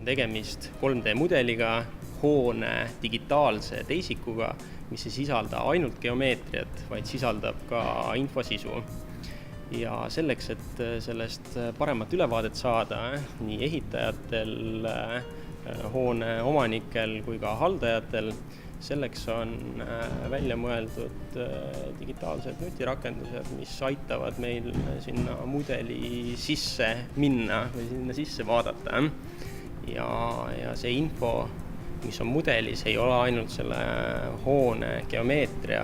Tegemist 3D-mudeliga, hoone digitaalse teisikuga, mis ei sisalda ainult geomeetriat, vaid sisaldab ka infosisu. Ja selleks, et sellest paremat ülevaadet saada nii ehitajatel, hoone omanikel kui ka haldajatel, selleks on välja mõeldud digitaalsed nutirakendused, mis aitavad meil sinna mudeli sisse minna või sinna sisse vaadata. Ja see info, mis on mudelis, ei ole ainult selle hoone geomeetria,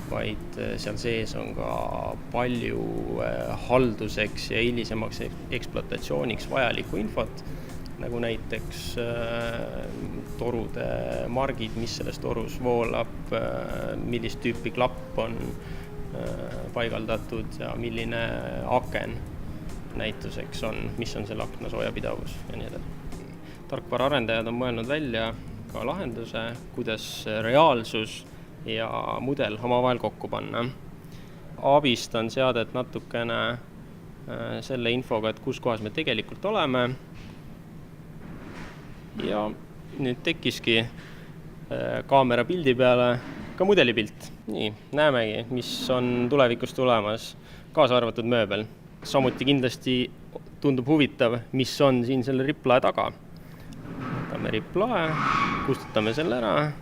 vaid seal sees on ka palju halduseks ja hilisemaks ekspluatatsiooniks vajalikku infot, nagu näiteks torude margid, mis selles torus voolab, millist tüüpi klapp on paigaldatud ja milline aken näituseks on, mis on selle akna soojapidavus ja nii edasi. Tarkvaraarendajad on mõelnud välja ka lahenduse, kuidas reaalsus ja mudel omavahel kokku panna. Abistan seadet natukene selle infoga, et kus kohas me tegelikult oleme. Ja nüüd tekkiski kaamera pildi peale ka mudelipilt. Nii, näemegi, mis on tulevikus tulemas, kaasa arvatud mööbel. Samuti kindlasti tundub huvitav, mis on siin selle riplae taga. Võtame riplae, kustutame selle ära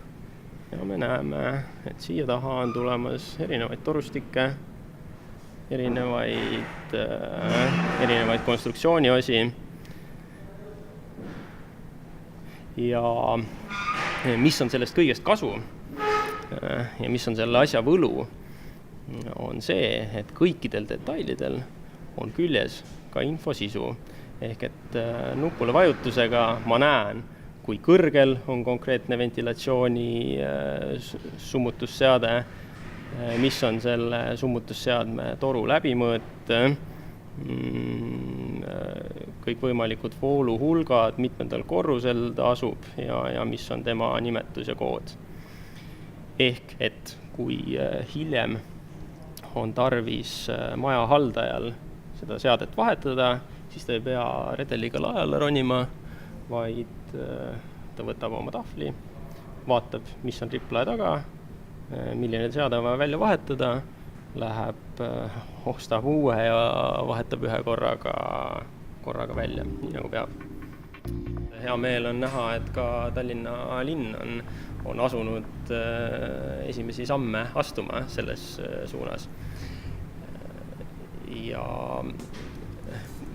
ja me näeme, et siia taha on tulemas erinevaid torustikke, erinevaid konstruktsiooniosi. Ja mis on sellest kõigest kasu ja mis on selle asja võlu, on see, et kõikidel detailidel on küljes ka infosisu. Ehk et nupule vajutusega ma näen, kui kõrgel on konkreetne ventilatsiooni summutusseade, mis on selle summutusseadme toru läbimõõt, kõik võimalikud vooluhulgad, mitmendal korrusel ta asub ja mis on tema nimetus ja kood. Ehk et kui hiljem on tarvis maja haldajal seda seadet vahetada, siis ta ei pea redeliga laajale ronima, vaid ta võtab oma tahvli, vaatab, mis on riplae taga, milline seade on vaja välja vahetada, läheb, ostab uue ja vahetab ühe korraga välja, nii nagu peab. Hea meel on näha, et ka Tallinna linn on asunud esimesi samme astuma selles suunas. Ja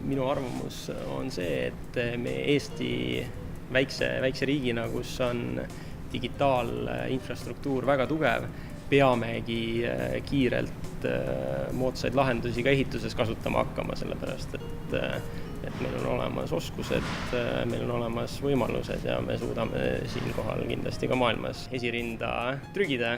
minu arvamus on see, et me Eesti väikse riigina, kus on digitaalinfrastruktuur väga tugev, peamegi kiirelt moodsaid lahendusi ka ehituses kasutama hakkama, sellepärast et meil on olemas oskused, meil on olemas võimalused ja me suudame siinkohal kindlasti ka maailmas esirinda trügida.